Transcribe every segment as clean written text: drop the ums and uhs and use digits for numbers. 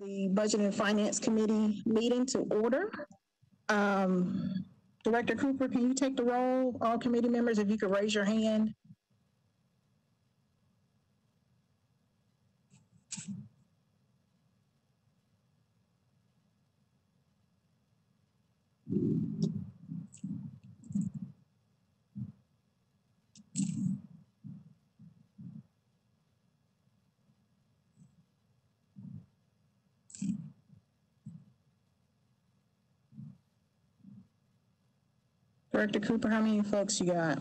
The Budget and Finance Committee meeting to order. Director Cooper, can you take the roll? All committee members, if you could raise your hand. Director Cooper, how many folks you got?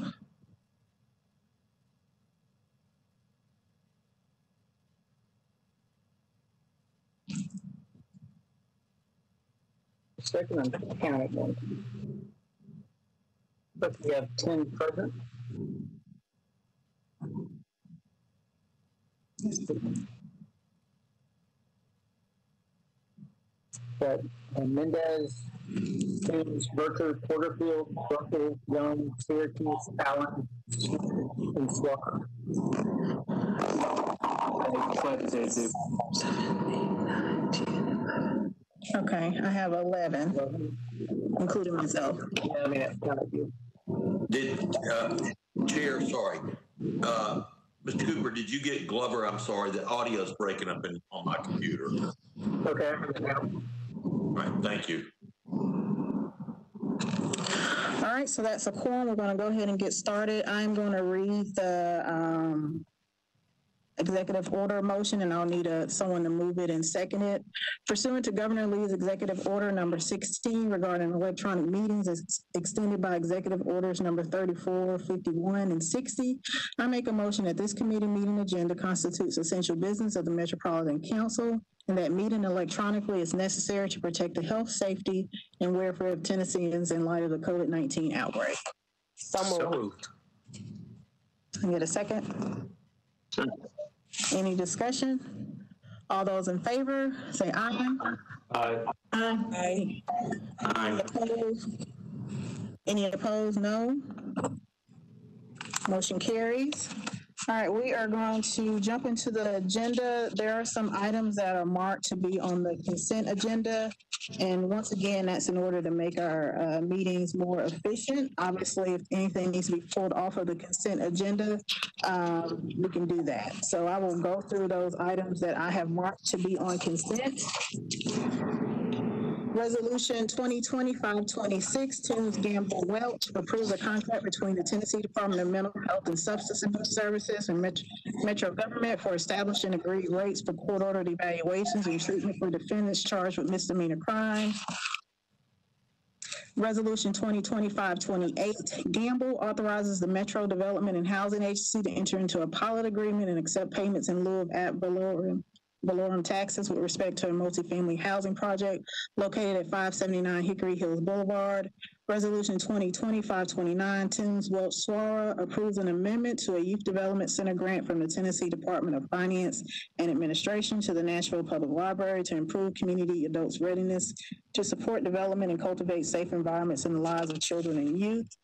Second, I'm counting one. But we have 10 present. But Mendez, James, Berker, Porterfield, Russell, Young, Syracuse, Allen, and Swalker. Okay, I have 11, including myself. Yeah, I mean, that's kind of you. Chair, sorry. Mr. Cooper, did you get Glover? I'm sorry, the audio's breaking up on my computer. Okay. All right, thank you. All right, so that's a quorum. We're going to go ahead and get started. I'm going to read the executive order motion, and I'll need someone to move it and second it. Pursuant to Governor Lee's executive order number 16 regarding electronic meetings as extended by executive orders number 34, 51, and 60, I make a motion that this committee meeting agenda constitutes essential business of the Metropolitan Council, and that meeting electronically is necessary to protect the health, safety, and welfare of Tennesseans in light of the COVID-19 outbreak. So moved. Can I get a second? Any discussion? All those in favor, say aye. Aye. Aye. Aye. Opposed? Any opposed? No. Motion carries. All right, we are going to jump into the agenda. There are some items that are marked to be on the consent agenda. And once again, that's in order to make our meetings more efficient. Obviously, if anything needs to be pulled off of the consent agenda, we can do that. So I will go through those items that I have marked to be on consent. Resolution 2020-526, Toombs Gamble Welch, approves a contract between the Tennessee Department of Mental Health and Substance Abuse Services and Metro Government for establishing agreed rates for court-ordered evaluations and treatment for defendants charged with misdemeanor crimes. Resolution 2020-528, Gamble authorizes the Metro Development and Housing Agency to enter into a pilot agreement and accept payments in lieu of ad valorem taxes with respect to a multifamily housing project located at 579 Hickory Hills Boulevard. Resolution 2020-529, Toombs Welch Swara approves an amendment to a Youth Development Center grant from the Tennessee Department of Finance and Administration to the Nashville Public Library to improve community adults' readiness to support development and cultivate safe environments in the lives of children and youth.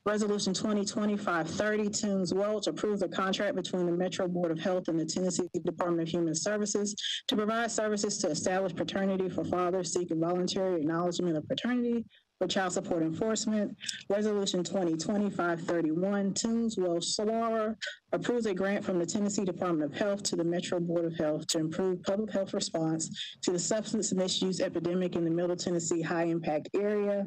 Resolution 2020-530, Toombs Welch approves a contract between the Metro Board of Health and the Tennessee Department of Human Services to provide services to establish paternity for fathers seeking voluntary acknowledgement of paternity for child support enforcement. Resolution 2020-531, Toombs Welch Swara approves a grant from the Tennessee Department of Health to the Metro Board of Health to improve public health response to the substance misuse epidemic in the Middle Tennessee high impact area.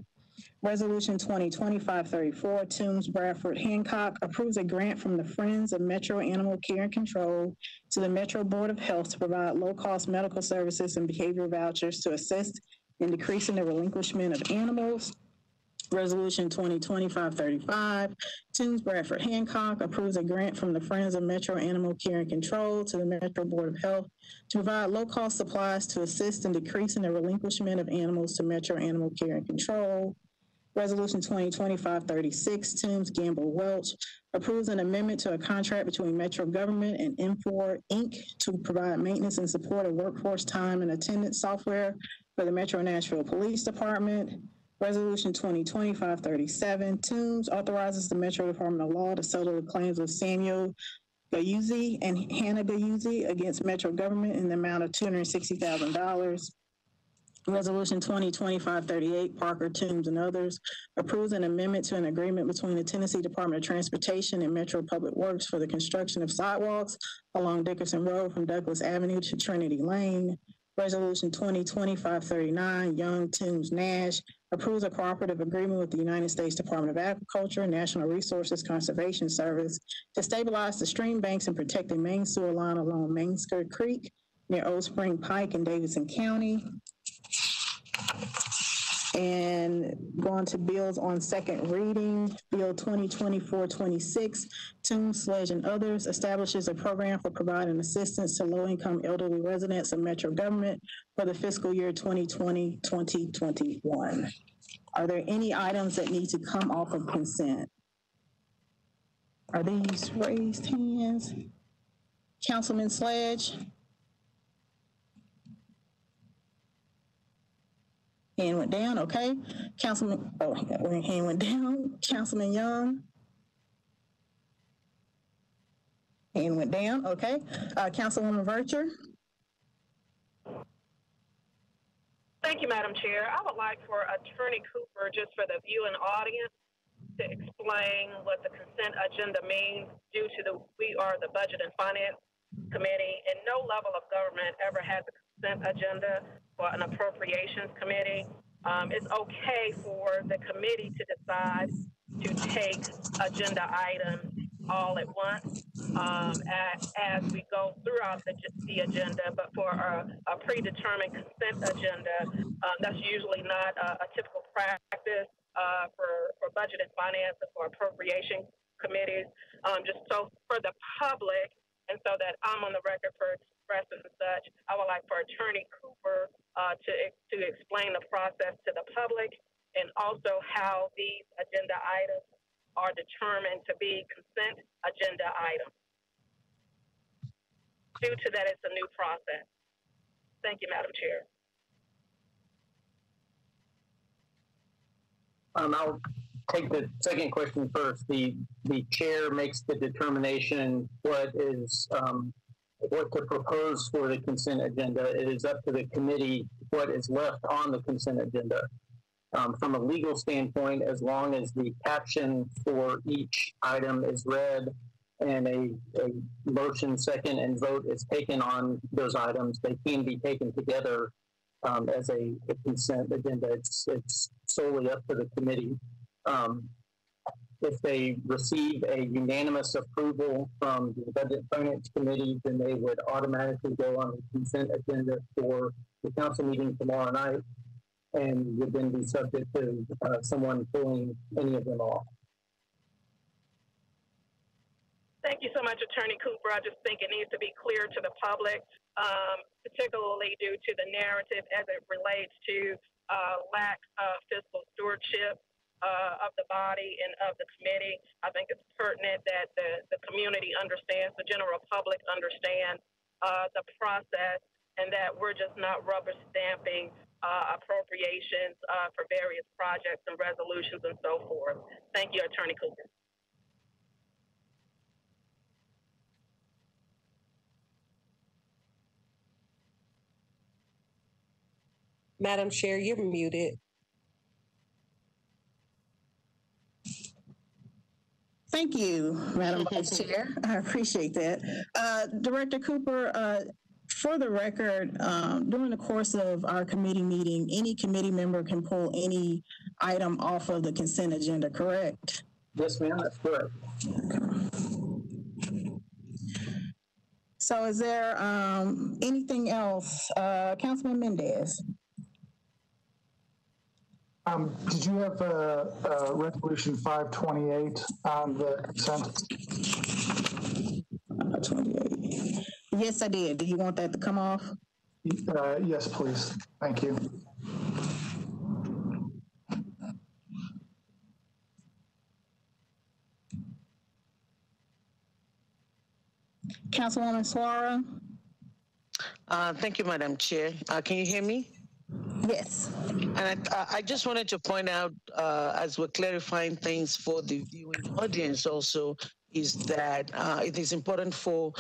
Resolution 2020-534, Toombs Bradford Hancock approves a grant from the Friends of Metro Animal Care and Control to the Metro Board of Health to provide low-cost medical services and behavioral vouchers to assist in decreasing the relinquishment of animals. Resolution 2020-535, Toombs Bradford Hancock approves a grant from the Friends of Metro Animal Care and Control to the Metro Board of Health to provide low-cost supplies to assist in decreasing the relinquishment of animals to Metro Animal Care and Control. Resolution 2020-536, Toombs Gamble Welch approves an amendment to a contract between Metro Government and M4 Inc. to provide maintenance and support of workforce time and attendance software for the Metro Nashville Police Department. Resolution 2020-537, Toombs authorizes the Metro Department of Law to settle the claims of Samuel Gayuzi and Hannah Gayuzi against Metro Government in the amount of $260,000. Resolution 2025-38, Parker, Toombs, and others, approves an amendment to an agreement between the Tennessee Department of Transportation and Metro Public Works for the construction of sidewalks along Dickerson Road from Douglas Avenue to Trinity Lane. Resolution 2025-39, Young, Toombs, Nash, approves a cooperative agreement with the United States Department of Agriculture and National Resources Conservation Service to stabilize the stream banks and protect the main sewer line along Main Skirt Creek near Old Spring Pike in Davidson County. And going to bills on second reading, Bill 2024-26, Toombs, Sledge, and others establishes a program for providing assistance to low-income elderly residents of Metro Government for the fiscal year 2020-2021. Are there any items that need to come off of consent? Are these raised hands? Councilman Sledge? Hand went down, okay. Councilman, hand went down. Councilman Young? Hand went down, okay. Councilwoman Vercher? Thank you, Madam Chair. I would like for Attorney Cooper, just for the viewing audience, to explain what the consent agenda means due to we are the Budget and Finance Committee, and no level of government ever had the consent agenda for an appropriations committee. It's okay for the committee to decide to take agenda items all at once as we go throughout the agenda, but for a predetermined consent agenda, that's usually not a typical practice for budget and finance and for appropriation committees. Just so for the public, and so that I'm on the record for expressing such, I would like for Attorney Cooper to explain the process to the public, and also how these agenda items are determined to be consent agenda items. Due to that, it's a new process. Thank you, Madam Chair. I'll take the second question first. The chair makes the determination what to propose for the consent agenda. It is up to the committee what is left on the consent agenda. From a legal standpoint, as long as the caption for each item is read and a motion, second, and vote is taken on those items, they can be taken together as a consent agenda. It's solely up to the committee. If they receive a unanimous approval from the Budget Finance Committee, then they would automatically go on the consent agenda for the council meeting tomorrow night, and would then be subject to someone pulling any of them off. Thank you so much, Attorney Cooper. I just think it needs to be clear to the public, particularly due to the narrative as it relates to lack of fiscal stewardship of the body and of the committee. I think it's pertinent that the community understands, the general public understands the process, and that we're just not rubber stamping appropriations for various projects and resolutions and so forth. Thank you, Attorney Cooper. Madam Chair, you're muted. Thank you, Madam Vice Chair. I appreciate that. Director Cooper, for the record, during the course of our committee meeting, any committee member can pull any item off of the consent agenda, correct? Yes, ma'am, that's correct. So is there anything else? Councilman Mendez? Did you have resolution 528 on the consent? 28. Yes, I did. Do you want that to come off? Yes, please. Thank you. Councilwoman Suara? Thank you, Madam Chair. Can you hear me? Yes. And I just wanted to point out, as we're clarifying things for the viewing audience also, is that it is important for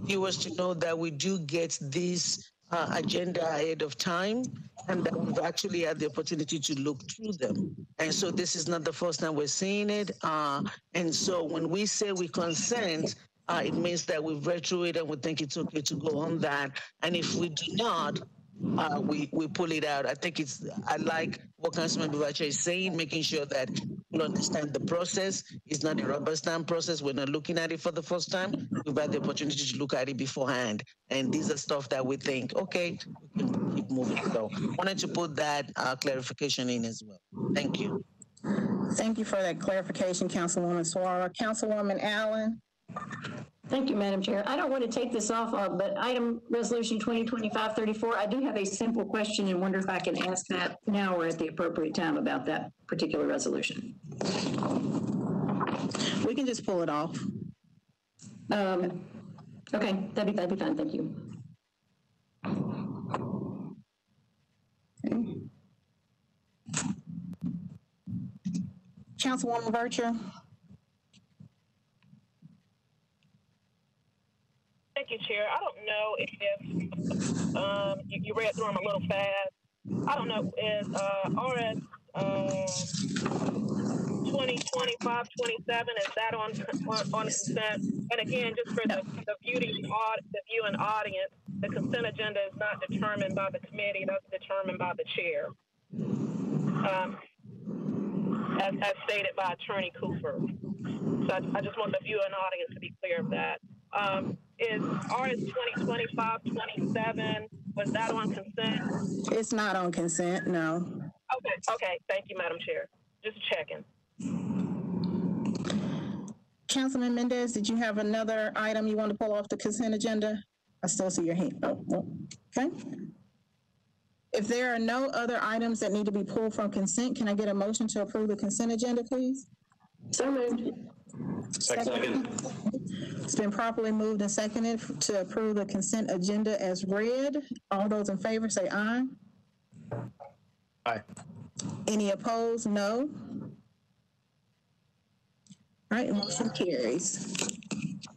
viewers to know that we do get this agenda ahead of time and that we've actually had the opportunity to look through them. And so this is not the first time we're seeing it. And so when we say we consent, it means that we've read through it and we think it's okay to go on that. And if we do not, we pull it out. I like what Councilman Buvacha is saying, making sure that people understand the process. It's not a rubber stamp process. We're not looking at it for the first time. We've had the opportunity to look at it beforehand. And these are stuff that we think, okay, we can keep moving. So wanted to put that clarification in as well. Thank you. Thank you for that clarification, Councilwoman Suara. Councilwoman Allen. Thank you, Madam Chair. I don't want to take this off of, but item resolution 2025-34, I do have a simple question and wonder if I can ask that now or at the appropriate time about that particular resolution. We can just pull it off. Okay, that'd be fine. Thank you. Okay. Councilwoman Virtue. Thank you, Chair. I don't know if you read through them a little fast. I don't know if RS 2025-27 is that on consent? And again, just for the viewing audience, the consent agenda is not determined by the committee; that's determined by the chair, as stated by Attorney Cooper. So I just want the viewing audience to be clear of that. Is RS 2025-27, was that on consent? It's not on consent, no. Okay, thank you, Madam Chair. Just checking. Councilman Mendez, did you have another item you want to pull off the consent agenda? I still see your hand. Oh, okay. If there are no other items that need to be pulled from consent, can I get a motion to approve the consent agenda, please? So moved. Second. It's been properly moved and seconded to approve the consent agenda as read. All those in favor say aye. Aye. Any opposed? No. All right, motion carries.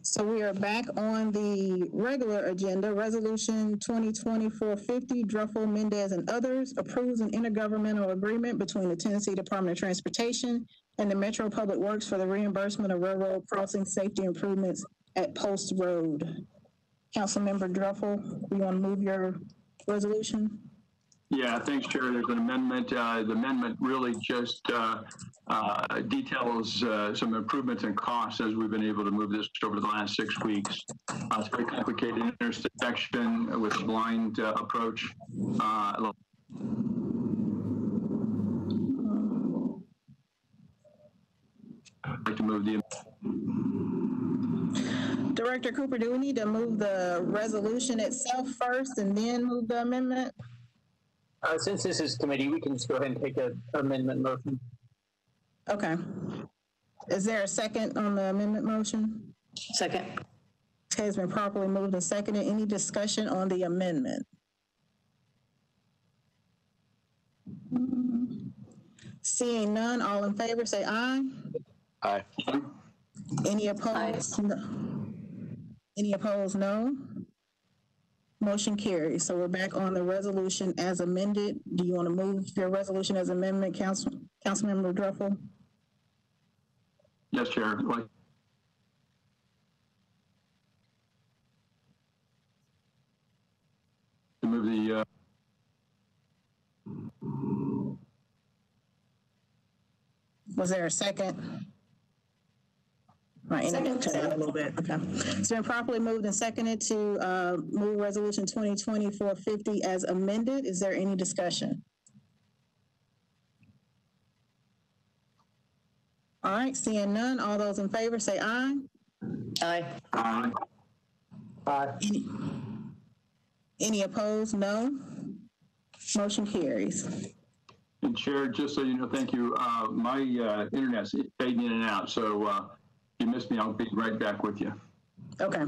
So we are back on the regular agenda. Resolution 2020-450, Druffel, Mendez, and others approves an intergovernmental agreement between the Tennessee Department of Transportation and the Metro Public Works for the reimbursement of railroad crossing safety improvements at Post Road. Councilmember Druffel, you want to move your resolution? Yeah, thanks, Chair. There's an amendment. The amendment really just details some improvements in costs as we've been able to move this over the last 6 weeks. It's a very complicated intersection with a blind approach. I'd like to move the. Director Cooper, do we need to move the resolution itself first and then move the amendment? Since this is committee, we can just go ahead and take an amendment motion. Okay. Is there a second on the amendment motion? Second. Okay, it's been properly moved and seconded. Any discussion on the amendment? Seeing none, all in favor say aye. Aye. Any opposed? Aye. No. Any opposed? No. Motion carries. So we're back on the resolution as amended. Do you want to move your resolution as amendment, Councilmember Druffel? Yes, Chair. To move the. Was there a second? My internet turned out a little bit. Okay. It's been properly moved and seconded to move resolution 2020-450 as amended. Is there any discussion? All right, seeing none, all those in favor say aye. Aye. Aye. Aye. Any opposed? No. Motion carries. And Chair, just so you know, thank you. My internet's fading in and out, so if you missed me, I'll be right back with you. Okay.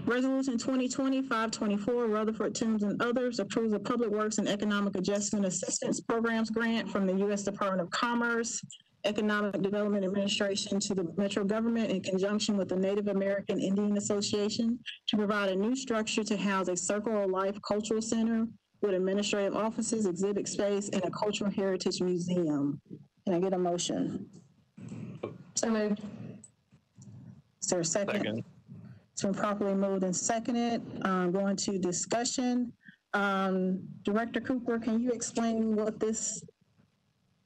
Resolution 2020-524, Rutherford, Toombs, and others approves a Public Works and Economic Adjustment Assistance Programs grant from the U.S. Department of Commerce Economic Development Administration to the Metro government in conjunction with the Native American Indian Association to provide a new structure to house a Circle of Life Cultural Center with administrative offices, exhibit space, and a cultural heritage museum. Can I get a motion? So moved. Is there a second? Second. It's been properly moved and seconded. Going to discussion. Director Cooper, can you explain what this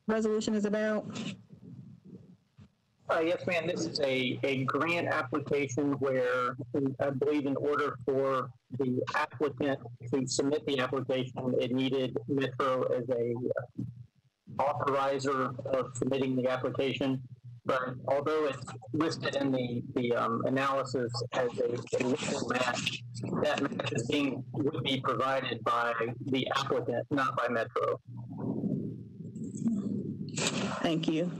resolution is about? Yes, ma'am. This is a grant application where I believe in order for the applicant to submit the application, it needed Metro as a authorizer of submitting the application. But although it's listed in the analysis as a legal match, that match would be provided by the applicant, not by Metro. Thank you.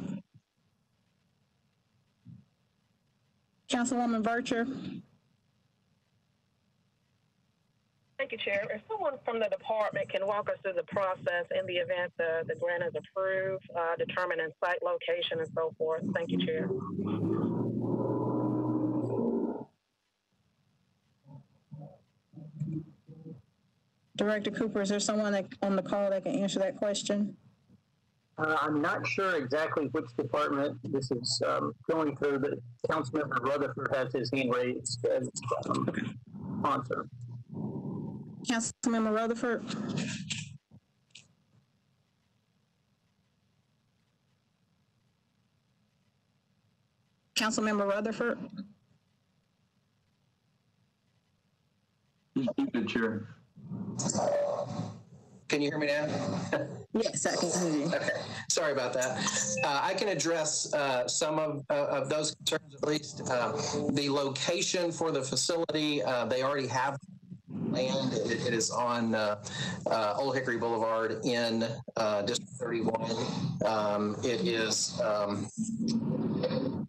Councilwoman Vercher. Thank you, Chair. If someone from the department can walk us through the process in the event the grant is approved, determining site location and so forth. Thank you, Chair. Director Cooper, is there someone on the call that can answer that question? I'm not sure exactly which department this is going through, but Councilmember Rutherford has his hand raised as sponsor. Councilmember Rutherford. Councilmember Rutherford. He's muted, Chair. Can you hear me now? Yes, I can hear you. Okay, sorry about that. I can address some of those concerns at least. The location for the facility, they already have land. It is on Old Hickory Boulevard in District 31. It is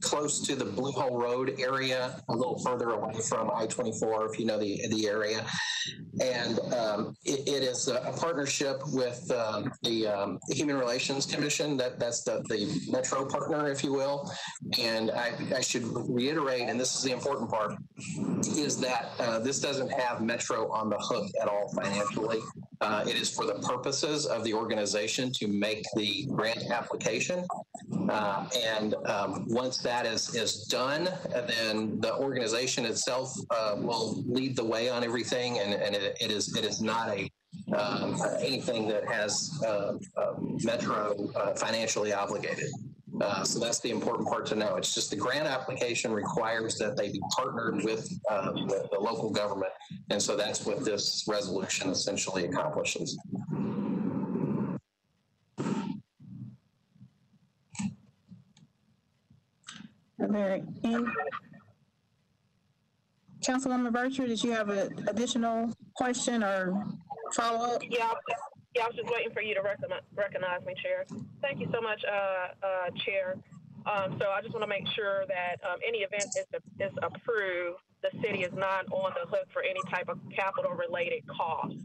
close to the Blue Hole Road area, a little further away from I-24, if you know the area. And it is a partnership with the Human Relations Commission. That's the Metro partner, if you will. And I should reiterate, and this is the important part, is that this doesn't have Metro on the hook at all financially. It is for the purposes of the organization to make the grant application. And once that is done, then the organization itself will lead the way on everything, and it is not anything that has Metro financially obligated. So that's the important part to know. It's just the grant application requires that they be partnered with the local government, and so that's what this resolution essentially accomplishes. Councilwoman Vercher, did you have an additional question or follow-up? Yeah, I was just waiting for you to recognize me, Chair. Thank you so much, Chair. So I just want to make sure that any event is approved, the city is not on the hook for any type of capital-related cost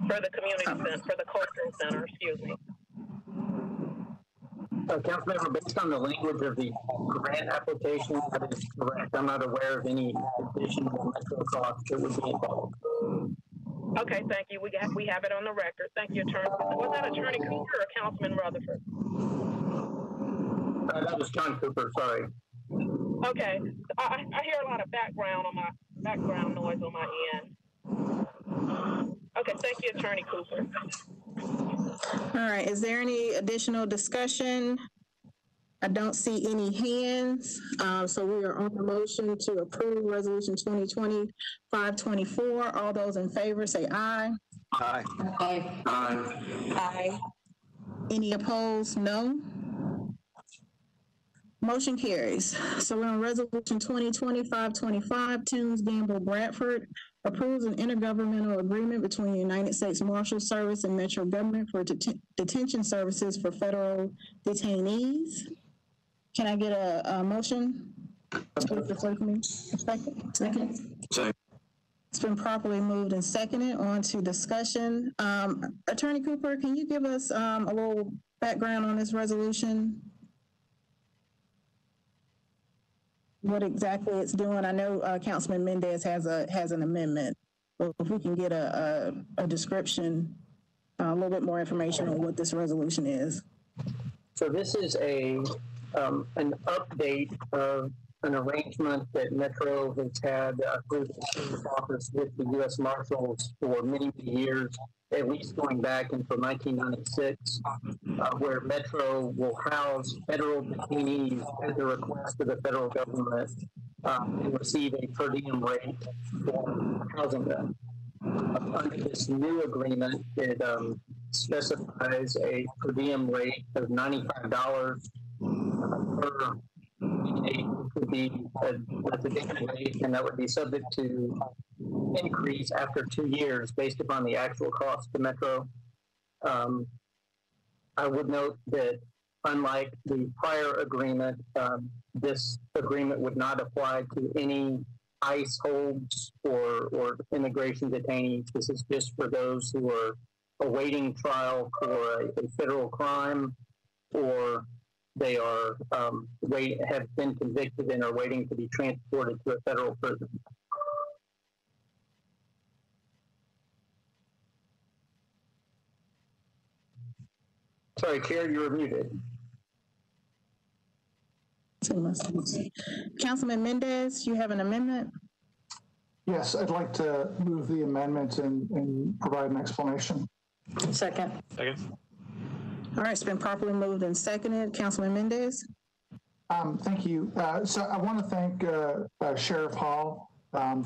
for the community center, for the cultural center, excuse me. Councilmember, based on the language of the grant application, that is correct. I'm not aware of any additional Metro costs that would be involved. Okay, thank you. We have it on the record. Thank you, Attorney. Was that Attorney Cooper or Councilman Rutherford? That was John Cooper. Sorry. Okay, I hear a lot of background noise on my end. Okay, thank you, Attorney Cooper. All right, is there any additional discussion? I don't see any hands, so we are on the motion to approve Resolution 2020-524. All those in favor say aye. Aye. Aye. Aye. Aye. Any opposed? No. Motion carries. So we're on Resolution 2020-525, Toombs Gamble Bradford approves an intergovernmental agreement between the United States Marshal Service and Metro government for detention services for federal detainees. Can I get a motion? Second. Second. It's been properly moved and seconded. On to discussion. Attorney Cooper, can you give us a little background on this resolution? What exactly it's doing? I know Councilman Mendez has an amendment. But if we can get a description, a little bit more information on what this resolution is. So this is an update of an arrangement that Metro has had through the Sheriff's Office with the U.S. Marshals for many years, at least going back into 1996, where Metro will house federal detainees at the request of the federal government and receive a per diem rate for housing them. Under this new agreement, it specifies a per diem rate of $95 per inmate, would be that's a daily rate, and that would be subject to increase after 2 years based upon the actual cost to Metro. I would note that unlike the prior agreement, this agreement would not apply to any ICE holds or immigration detainees. This is just for those who are awaiting trial for a federal crime, or they are have been convicted and are waiting to be transported to a federal prison. Sorry, Chair, you were muted. Councilman Mendez, you have an amendment? Yes, I'd like to move the amendment and provide an explanation. Second. All right, it's been properly moved and seconded. Councilman Mendez? Thank you. So I want to thank Sheriff Hall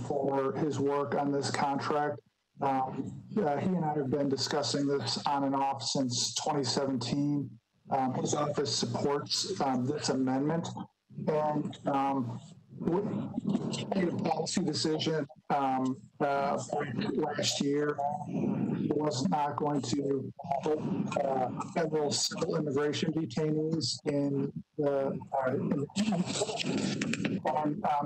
for his work on this contract. He and I have been discussing this on and off since 2017. His office supports this amendment, and we made a policy decision last year. It was not going to hold federal civil immigration detainees in the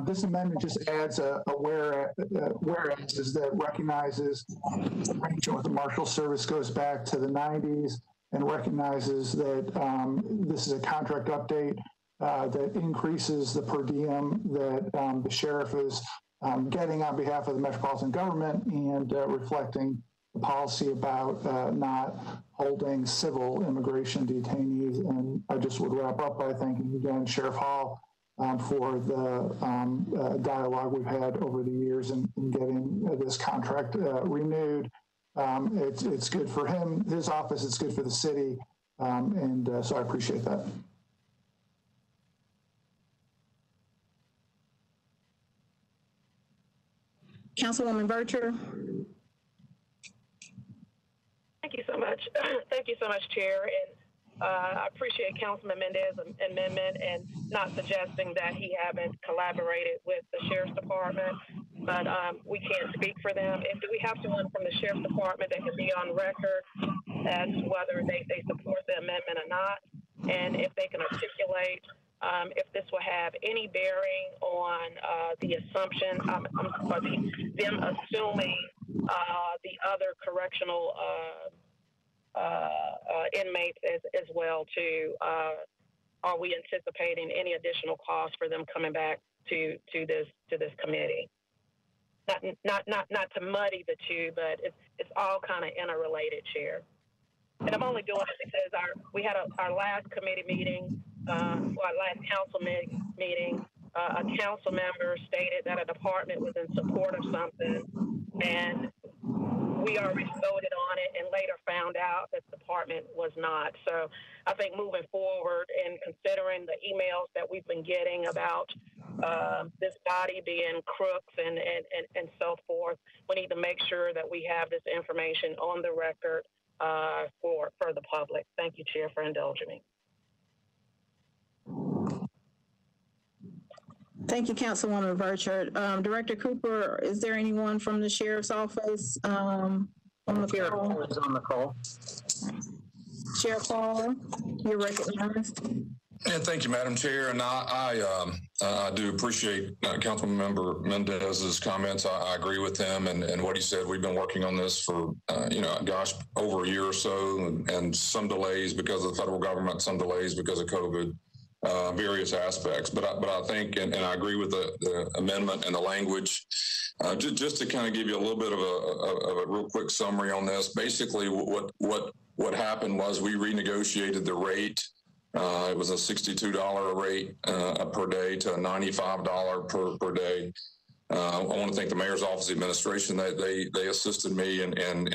this amendment just adds a whereas that recognizes the arrangement with the Marshal Service goes back to the 90s and recognizes that this is a contract update that increases the per diem that the sheriff is getting on behalf of the Metropolitan government and reflecting the policy about not holding civil immigration detainees. And I just would wrap up by thanking again Sheriff Hall for the dialogue we've had over the years in getting this contract renewed. It's good for him, his office, it's good for the city, and so I appreciate that. Councilwoman Vercher. Thank you so much. Thank you so much, Chair. And I appreciate Councilman Mendez's amendment and not suggesting that he haven't collaborated with the Sheriff's Department, but we can't speak for them. If we have someone from the Sheriff's Department that can be on record as to whether they support the amendment or not, and if they can articulate if this will have any bearing on the assumption, them assuming the other correctional inmates as well too. Are we anticipating any additional costs for them coming back to this committee? Not to muddy the two, but it's all kind of interrelated, Chair. And I'm only doing it because we had our last committee meeting, our last council meeting. A council member stated that a department was in support of something, and we already voted on it and later found out that the department was not. So I think moving forward and considering the emails that we've been getting about this body being crooks and so forth, we need to make sure that we have this information on the record for the public. Thank you, Chair, for indulging me. Thank you, Councilwoman Vercher. Director Cooper, is there anyone from the Sheriff's Office on the Sheriff call? Hall is on the call. Sheriff Hall, you're recognized. Yeah, thank you, Madam Chair. And I I do appreciate Councilmember Mendez's comments. I agree with him and what he said. We've been working on this for, over a year or so, and some delays because of the federal government, some delays because of COVID, various aspects. But I think, and I agree with the amendment and the language. Just to kind of give you a little bit of a real quick summary on this. Basically, what happened was we renegotiated the rate. It was a $62 rate per day to a $95 per day. I want to thank the mayor's office administration. They assisted me in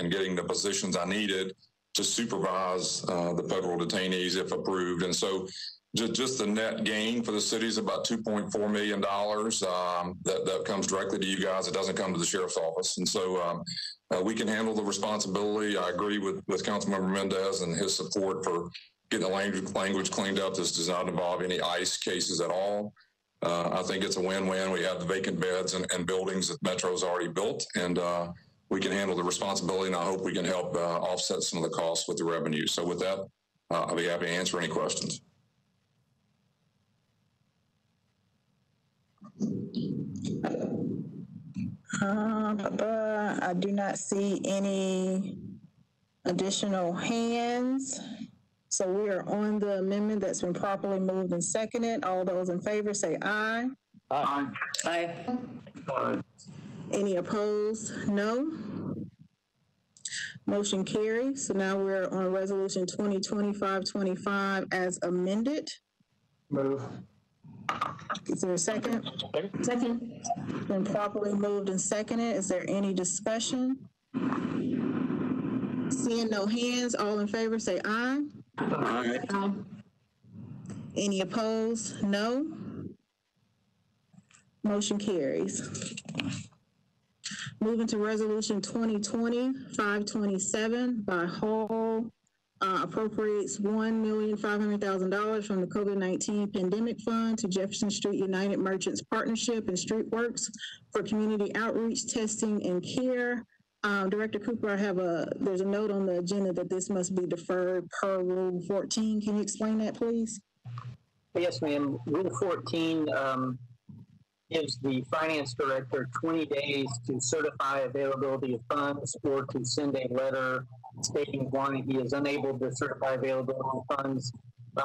getting the positions I needed to supervise the federal detainees if approved. And so just the net gain for the city is about $2.4 million that comes directly to you guys. It doesn't come to the sheriff's office. And so we can handle the responsibility. I agree with Councilmember Mendez and his support for getting the language cleaned up. This does not involve any ICE cases at all. I think it's a win-win. We have the vacant beds and buildings that Metro's already built, and we can handle the responsibility, and I hope we can help offset some of the costs with the revenue. So with that, I'll be happy to answer any questions. I do not see any additional hands. So we are on the amendment that's been properly moved and seconded. All those in favor say aye. Aye. Aye. Aye. Any opposed? No. Motion carries. So now we're on resolution 2025-25 as amended. Move. Is there a second? Second. Been properly moved and seconded. Is there any discussion? Seeing no hands, all in favor say aye. Aye. Aye. Any opposed? No. Motion carries. Moving to resolution 2020-527 by Hall, appropriates $1,500,000 from the COVID-19 Pandemic Fund to Jefferson Street United Merchants Partnership and Streetworks for community outreach, testing, and care. Director Cooper, there's a note on the agenda that this must be deferred per Rule 14. Can you explain that, please? Yes, ma'am. Rule 14 gives the finance director 20 days to certify availability of funds or to send a letter stating why he is unable to certify availability of funds.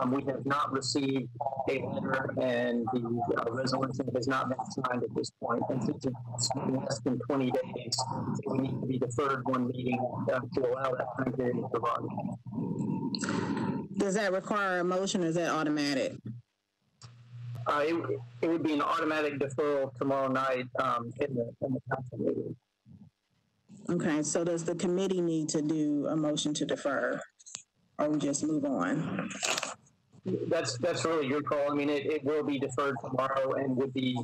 We have not received a letter, and the resolution has not been signed at this point. And since it's less than 20 days, we need to be deferred one meeting to allow that time period to run. Does that require a motion, or is that automatic? It would be an automatic deferral tomorrow night in the council meeting. Okay, so does the committee need to do a motion to defer, or we just move on? That's really your call. I mean, it will be deferred tomorrow, and we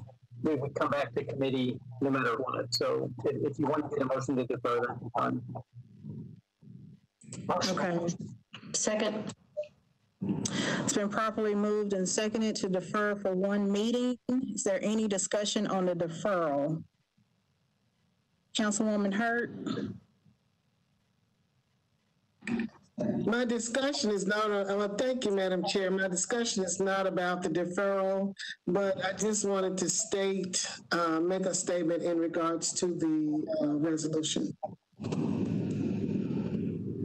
would come back to committee no matter what. So if you want to get a motion to defer, that's fine. Okay. Second. It's been properly moved and seconded to defer for one meeting. Is there any discussion on the deferral? Councilwoman Hurt? My discussion is not, thank you, Madam Chair. My discussion is not about the deferral, but I just wanted to make a statement in regards to the resolution.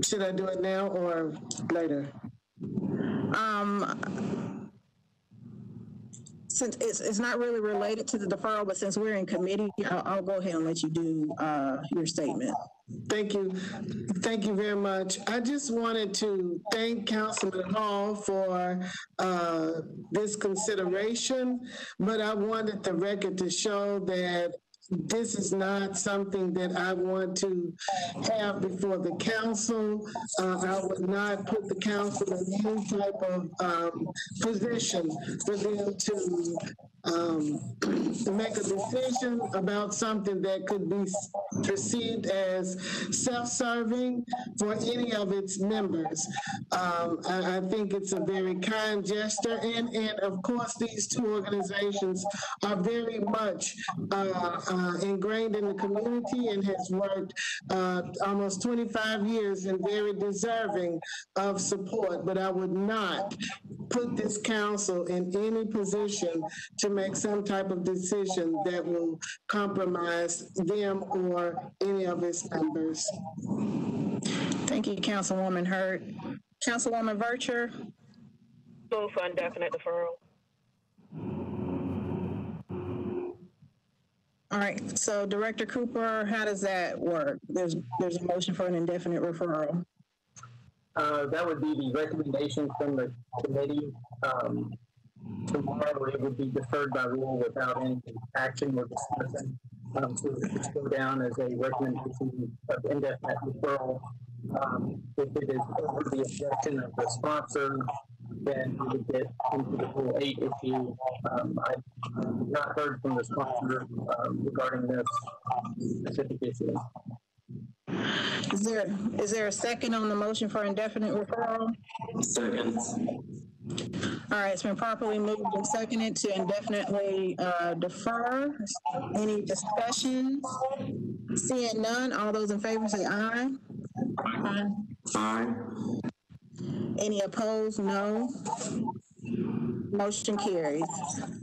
Should I do it now or later? Since it's not really related to the deferral, but since we're in committee, I'll go ahead and let you do your statement. Thank you. Thank you very much. I just wanted to thank Councilman Hall for this consideration, but I wanted the record to show that this is not something that I want to have before the council. I would not put the council in any type of position for them to make a decision about something that could be perceived as self-serving for any of its members. I think it's a very kind gesture, and of course these two organizations are very much ingrained in the community and has worked almost 25 years and very deserving of support, but I would not put this council in any position to make some type of decision that will compromise them or any of its members. Thank you, Councilwoman Hurd. Councilwoman Vercher. Move for indefinite deferral. All right, so Director Cooper, how does that work? There's a motion for an indefinite referral. That would be the recommendation from the committee. Tomorrow it would be deferred by rule without any action or discussion. So it would go down as a recommendation of indefinite deferral. If it is over the objection of the sponsor, then we would get into the Rule 8 issue. I've not heard from the sponsor regarding this specific issue. Is there a second on the motion for indefinite referral? Second. All right, it's been properly moved and seconded to indefinitely defer. Any discussions? Seeing none, all those in favor say aye. Aye. Aye. Any opposed? No. Motion carries.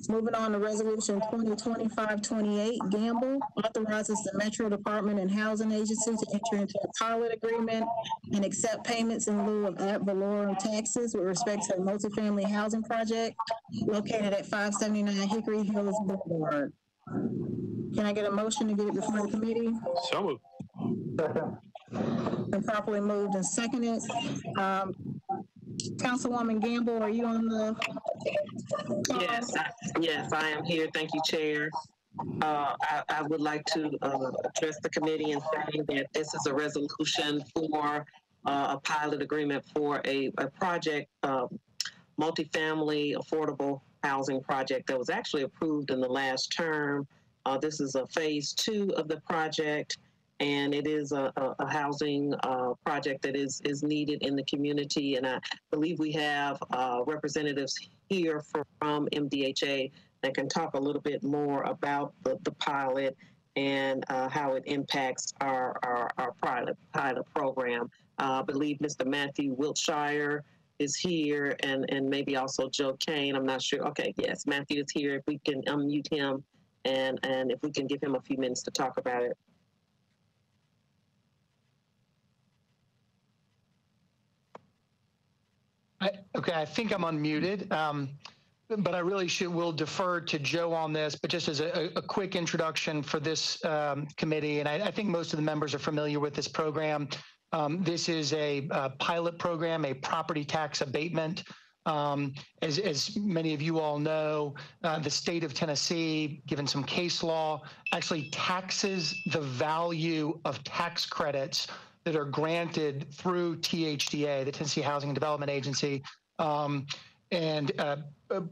Moving on to Resolution 2025-28, Gamble authorizes the Metro Department and Housing Agency to enter into a pilot agreement and accept payments in lieu of ad valorem taxes with respect to a multifamily housing project located at 579 Hickory Hills Boulevard. Can I get a motion to get it before the committee? So moved. Second. Been properly moved and seconded. Councilwoman Gamble, are you on the call? Yes, I am here. Thank you, Chair. I would like to address the committee and say that this is a resolution for a pilot agreement for a project, multifamily affordable housing project that was actually approved in the last term. This is a phase 2 of the project, and it is a housing project that is needed in the community. And I believe we have representatives here from MDHA that can talk a little bit more about the pilot and how it impacts our pilot program. I believe Mr. Matthew Wiltshire is here, and maybe also Joe Kane. I'm not sure. Okay, yes, Matthew is here. If we can unmute him and if we can give him a few minutes to talk about it. I think I'm unmuted, but I really will defer to Joe on this, but just as a quick introduction for this committee, and I think most of the members are familiar with this program. This is a pilot program, a property tax abatement. As many of you all know, the state of Tennessee, given some case law, actually taxes the value of tax credits that are granted through THDA, the Tennessee Housing and Development Agency, and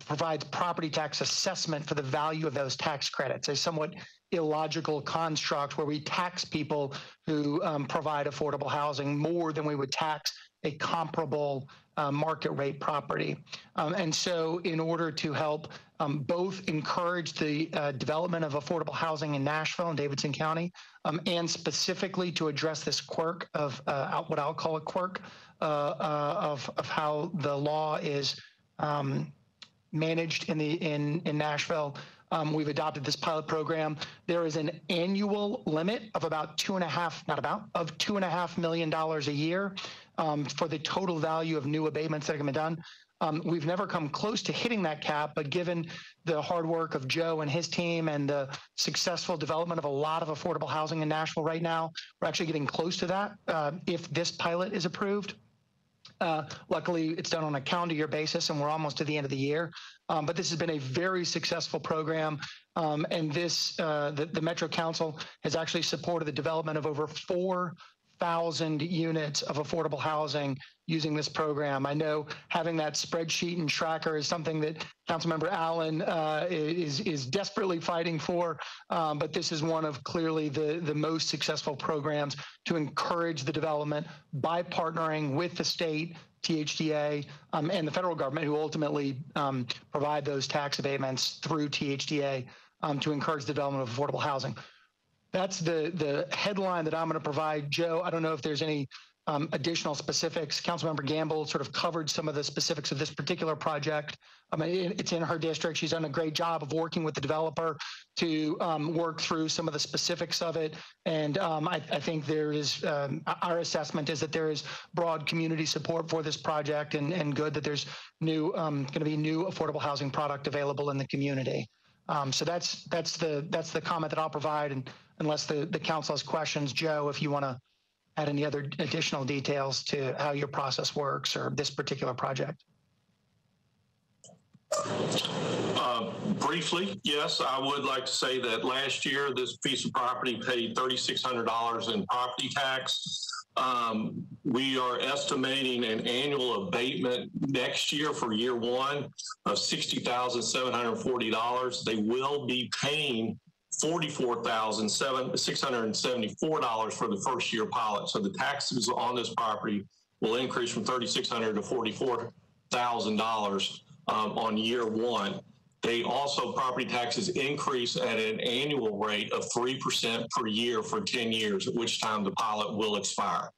provides property tax assessment for the value of those tax credits. A somewhat illogical construct where we tax people who provide affordable housing more than we would tax a comparable market rate property. And so in order to help both encourage the development of affordable housing in Nashville and Davidson County, and specifically to address this quirk of what I'll call a quirk of how the law is managed in Nashville. We've adopted this pilot program. There is an annual limit of about $2.5 million a year for the total value of new abatements that have been done. We've never come close to hitting that cap, but given the hard work of Joe and his team and the successful development of a lot of affordable housing in Nashville right now, we're actually getting close to that if this pilot is approved. Luckily, it's done on a calendar year basis, and we're almost to the end of the year. But this has been a very successful program, and the Metro Council has actually supported the development of over 4,000 units of affordable housing using this program. I know having that spreadsheet and tracker is something that Councilmember Allen is desperately fighting for, but this is one of clearly the most successful programs to encourage the development by partnering with the state, THDA, and the federal government, who ultimately provide those tax abatements through THDA to encourage the development of affordable housing. That's the headline that I'm going to provide. Joe, I don't know if there's any additional specifics. Councilmember Gamble sort of covered some of the specifics of this particular project. I mean, it's in her district. She's done a great job of working with the developer to work through some of the specifics of it. And I think there is, our assessment is that there is broad community support for this project, and good that there's going to be new affordable housing product available in the community. So that's the comment that I'll provide. And unless the council has questions, Joe, if you want to add any other additional details to how your process works or this particular project. Briefly, yes, I would like to say that last year this piece of property paid $3,600 in property tax. We are estimating an annual abatement next year for year one of $60,740. They will be paying $44,674 for the first year pilot. So the taxes on this property will increase from $3,600 to $44,000 on year one. They also, property taxes increase at an annual rate of 3% per year for 10 years, at which time the pilot will expire.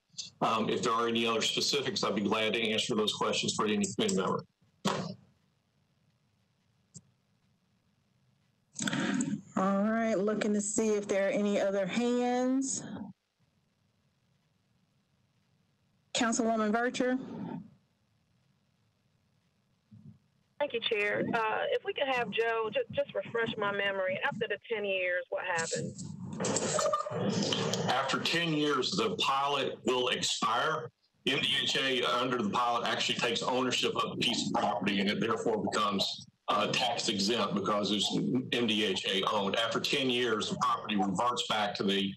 If there are any other specifics, I'd be glad to answer those questions for any committee member. All right, looking to see if there are any other hands. Councilwoman Vercher. Thank you, Chair. If we could have Joe just refresh my memory. After the 10 years, what happened? After 10 years, the pilot will expire. MDHA, under the pilot, actually takes ownership of the piece of property, and it therefore becomes tax exempt because it's MDHA owned. After 10 years, the property reverts back to the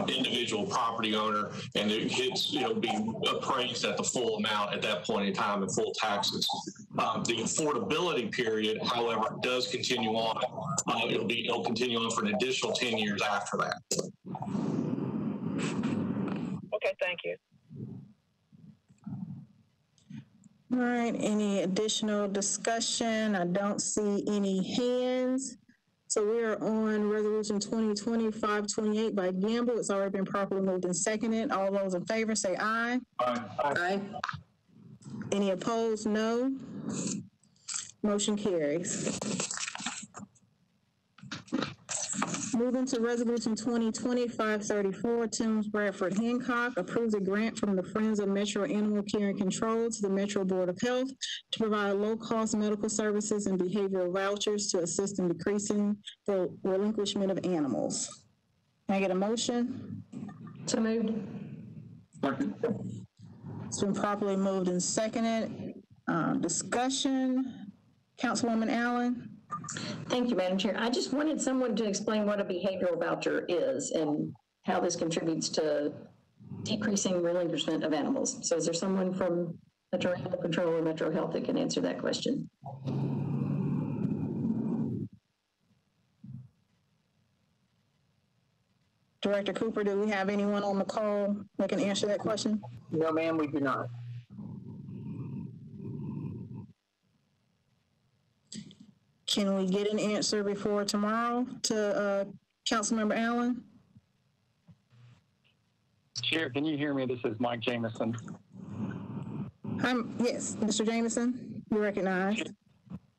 individual property owner, and it'll be appraised at the full amount at that point in time and full taxes. The affordability period, however, does continue on. It'll continue on for an additional 10 years after that. Okay, thank you. All right, any additional discussion? I don't see any hands. So we are on resolution 2020-528 by Gamble. It's already been properly moved and seconded. All those in favor say aye. Aye. Aye. Any opposed? No. Motion carries. Moving to resolution 2020-534, Timms Bradford Hancock approves a grant from the Friends of Metro Animal Care and Control to the Metro Board of Health to provide low-cost medical services and behavioral vouchers to assist in decreasing the relinquishment of animals. Can I get a motion? So moved. Second. It's been properly moved and seconded. Discussion. Councilwoman Allen. Thank you, Madam Chair. I just wanted someone to explain what a behavioral voucher is and how this contributes to decreasing relinquishment of animals. So is there someone from Metro Animal Control or Metro Health that can answer that question? Director Cooper, do we have anyone on the call that can answer that question? No, ma'am, we do not. Can we get an answer before tomorrow to Councilmember Allen? Chair, can you hear me? This is Mike Jameson. Yes, Mr. Jameson, you're recognized.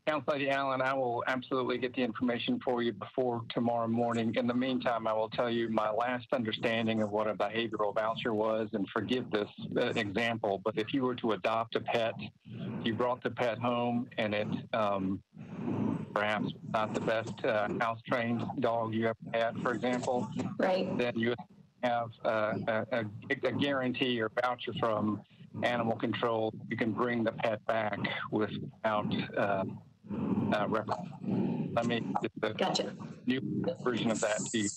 Councilor Allen, I will absolutely get the information for you before tomorrow morning. In the meantime, I will tell you my last understanding of what a behavioral voucher was, and forgive this example, but if you were to adopt a pet, you brought the pet home and it perhaps not the best house-trained dog you ever had, for example, right? Then you have a guarantee or voucher from animal control. You can bring the pet back without let me get the new version of that to you.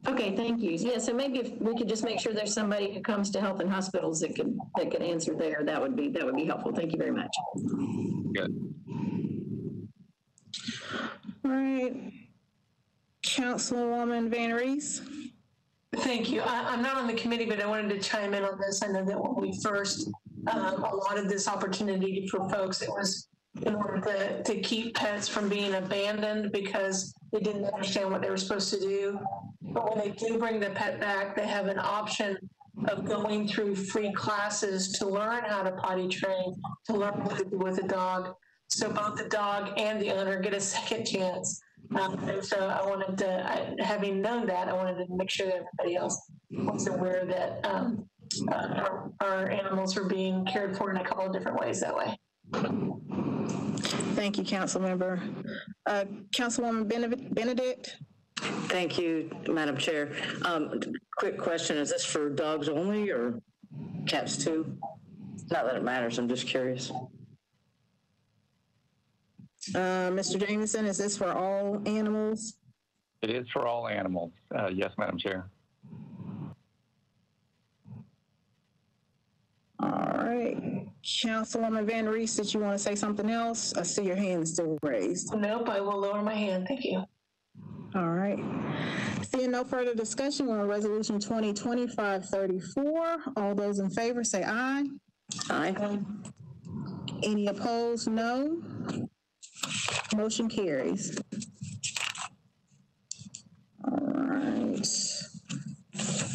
Okay, thank you. Yeah, so maybe if we could just make sure there's somebody who comes to Health and Hospitals that could answer there, that would be helpful. Thank you very much. Good. All right, Councilwoman Van Rees. Thank you. I'm not on the committee, but I wanted to chime in on this. I know that when we first allotted this opportunity for folks, it was in order to keep pets from being abandoned because they didn't understand what they were supposed to do. But when they do bring the pet back, they have an option of going through free classes to learn how to potty train, to learn what to do with a dog. So both the dog and the owner get a second chance. And so I wanted to, having known that, I wanted to make sure that everybody else was aware that our animals are being cared for in a couple of different ways that way. Thank you, Councilmember. Councilwoman Benedict. Thank you, Madam Chair. Quick question, is this for dogs only or cats too? Not that it matters, I'm just curious. Mr. Jameson, is this for all animals? It is for all animals. Yes, Madam Chair. All right. Councilwoman Van Reese, did you want to say something else? I see your hand is still raised. Nope, I will lower my hand. Thank you. All right. Seeing no further discussion, we're on Resolution 2025-34. All those in favor say aye. Aye. Any opposed, no. Motion carries. All right.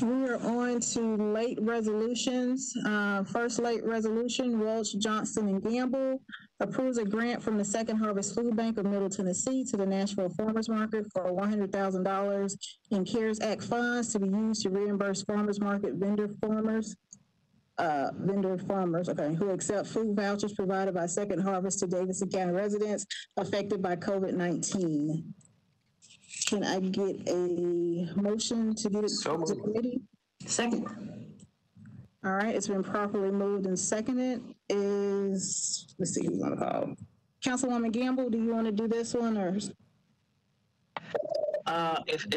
We're on to late resolutions. First late resolution, Welch, Johnson, and Gamble approves a grant from the Second Harvest Food Bank of Middle Tennessee to the Nashville Farmers Market for $100,000 in CARES Act funds to be used to reimburse farmers market vendor farmers, who accept food vouchers provided by Second Harvest to Davidson County residents affected by COVID-19. Can I get a motion to get it to the committee? Second. All right, it's been properly moved and seconded. Let's see who's on the call. Councilwoman Gamble, do you want to do this one or? If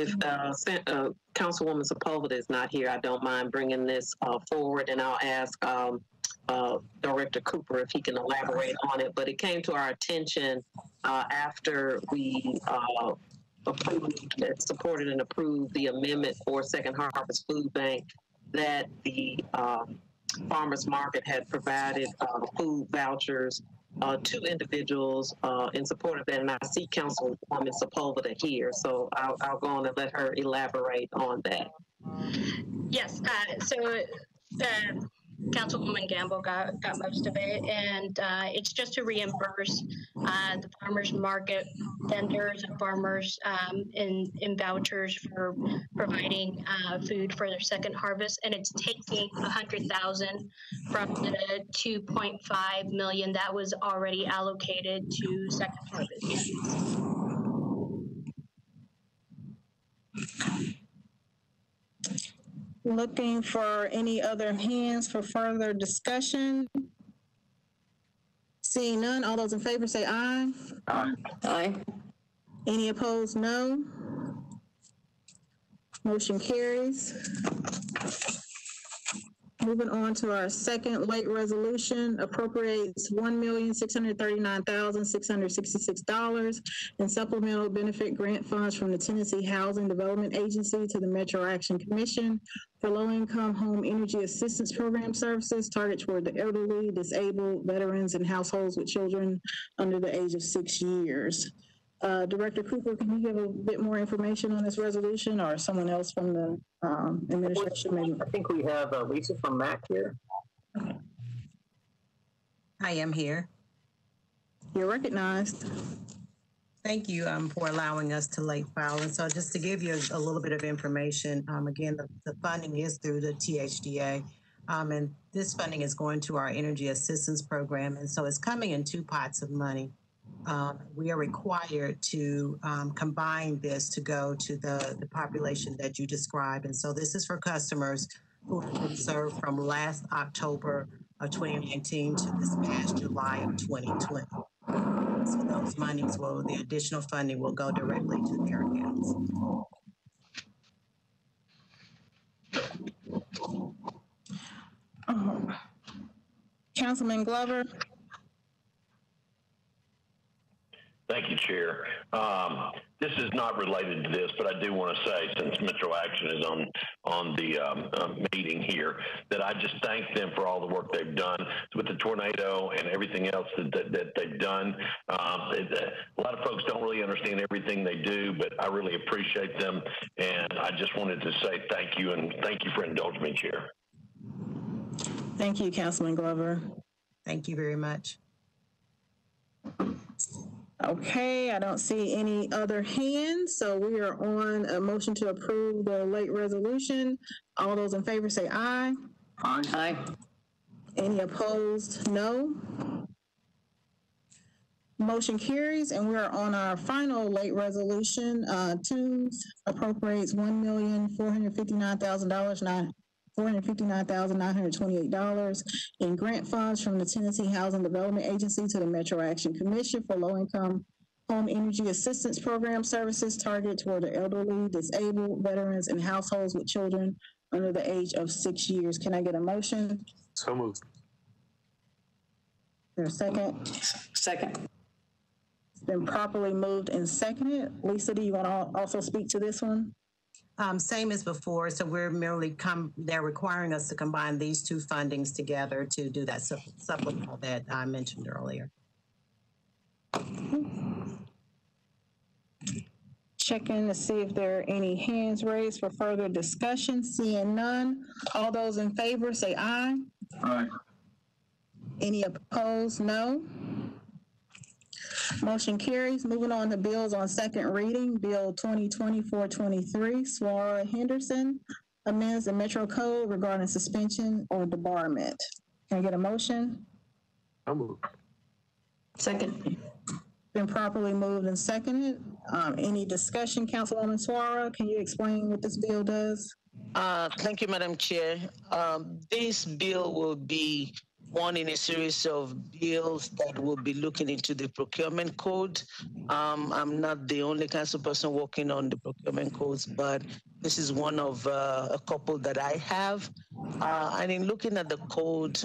Councilwoman Sepulveda is not here, I don't mind bringing this forward, and I'll ask Director Cooper if he can elaborate on it. But it came to our attention after we supported and approved the amendment for Second Harvest Food Bank that the farmers market had provided food vouchers to individuals in support of that. And I see Councilwoman Sepulveda here, so I'll go on and let her elaborate on that. Yes, Councilwoman Gamble got most of it, and it's just to reimburse the farmers market vendors and farmers in vouchers for providing food for their second harvest, and it's taking $100,000 from the $2.5 million that was already allocated to second harvest. Looking for any other hands for further discussion? Seeing none, all those in favor say aye. Aye. Aye. Any opposed, no. Motion carries. Moving on to our second late resolution, appropriates $1,639,666 in supplemental benefit grant funds from the Tennessee Housing Development Agency to the Metro Action Commission for low-income home energy assistance program services targeted toward the elderly, disabled, veterans, and households with children under the age of 6 years. Director Cooper, can you give a bit more information on this resolution, or someone else from the administration? Maybe? I think we have Lisa from MAC here. I am here. You're recognized. Thank you for allowing us to late file. And so just to give you a little bit of information, again, the funding is through the THDA. And this funding is going to our energy assistance program. And so it's coming in two pots of money. We are required to combine this to go to the population that you described. And so this is for customers who have been served from last October of 2019 to this past July of 2020. So those monies the additional funding will go directly to their accounts. Councilman Glover. Thank you, Chair. This is not related to this, but I do want to say, since Metro Action is on the meeting here, that I just thank them for all the work they've done with the tornado and everything else that they've done. A lot of folks don't really understand everything they do, but I really appreciate them, and I just wanted to say thank you, and thank you for indulging me, Chair. Thank you, Councilman Glover. Thank you very much. Okay, I don't see any other hands, so we are on a motion to approve the late resolution. All those in favor say aye. Aye. Aye. Any opposed, no. Motion carries, and we are on our final late resolution. Twos appropriates $1,459,928 in grant funds from the Tennessee Housing Development Agency to the Metro Action Commission for low-income home energy assistance program services targeted toward the elderly, disabled, veterans, and households with children under the age of 6 years. Can I get a motion? So moved. Is there a second? Second. It's been properly moved and seconded. Lisa, do you want to also speak to this one? Same as before. So we're merely they're requiring us to combine these two fundings together to do that supplemental that I mentioned earlier. Checking to see if there are any hands raised for further discussion. Seeing none, all those in favor say aye. Aye. Any opposed, no. Motion carries. Moving on to bills on second reading. Bill 2020-423, Suara Henderson, amends the Metro Code regarding suspension or debarment. Can I get a motion? So moved. Second. Been properly moved and seconded. Any discussion, Councilwoman Suara? Can you explain what this bill does? Thank you, Madam Chair. This bill will be one in a series of bills that will be looking into the procurement code. I'm not the only council person working on the procurement codes, but this is one of a couple that I have. And in looking at the code,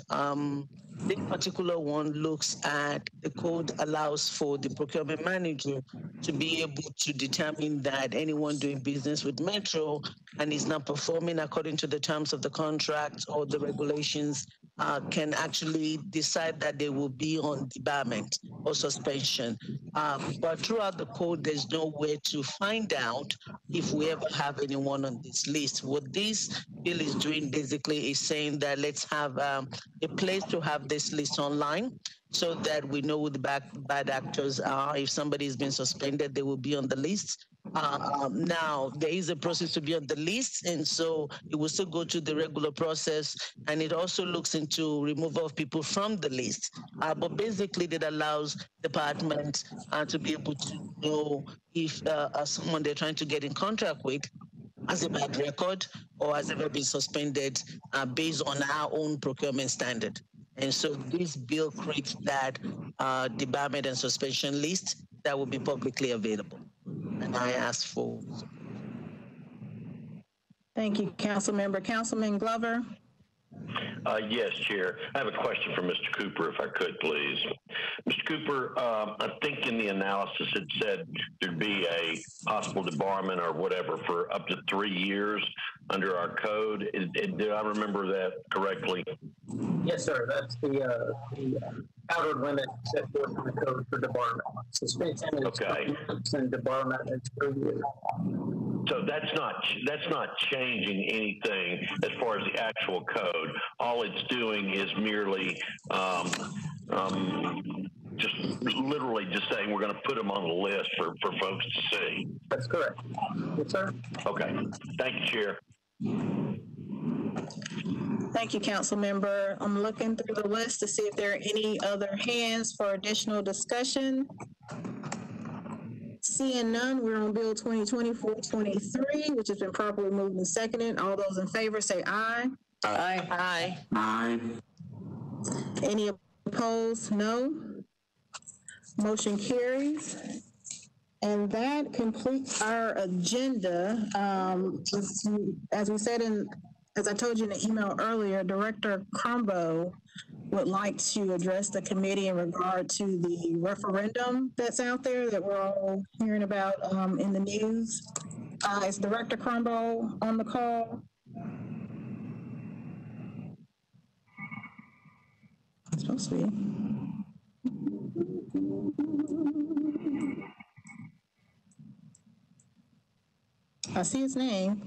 this particular one looks at the code allows for the procurement manager to be able to determine that anyone doing business with Metro and is not performing according to the terms of the contract or the regulations can actually decide that they will be on debarment or suspension. But throughout the code, there's no way to find out if we ever have anyone on this list. What this bill is doing basically is saying that let's have a place to have this list online so that we know who the bad actors are. If somebody has been suspended, they will be on the list. Now, there is a process to be on the list, and so it will still go through the regular process, and it also looks into removal of people from the list. But basically, that allows department to be able to know if someone they're trying to get in contact with has a bad record or has ever been suspended based on our own procurement standard. And so this bill creates that debarment and suspension list that will be publicly available. And I ask for. Thank you, Council Member. Councilman Glover. Yes, Chair. I have a question for Mr. Cooper, if I could, please. Mr. Cooper, I think in the analysis it said there'd be a possible debarment or whatever for up to 3 years under our code. Did I remember that correctly? Yes, sir. That's the outer limit set forth in the code for debarment. Suspension is okay. And debarment is 3 years. So that's not changing anything as far as the actual code. All it's doing is merely just literally just saying we're going to put them on the list for folks to see. That's correct. Yes, sir. Okay. Thank you, Chair. Thank you, Council Member. I'm looking through the list to see if there are any other hands for additional discussion. Seeing none, we're on Bill 2020-423, which has been properly moved and seconded. All those in favor say aye. Aye. Aye. Aye. Any opposed? No. Motion carries. And that completes our agenda. As we said as I told you in the email earlier, Director Crumbo would like to address the committee in regard to the referendum that's out there that we're all hearing about in the news. Is Director Crumbo on the call? It's supposed to be. I see his name.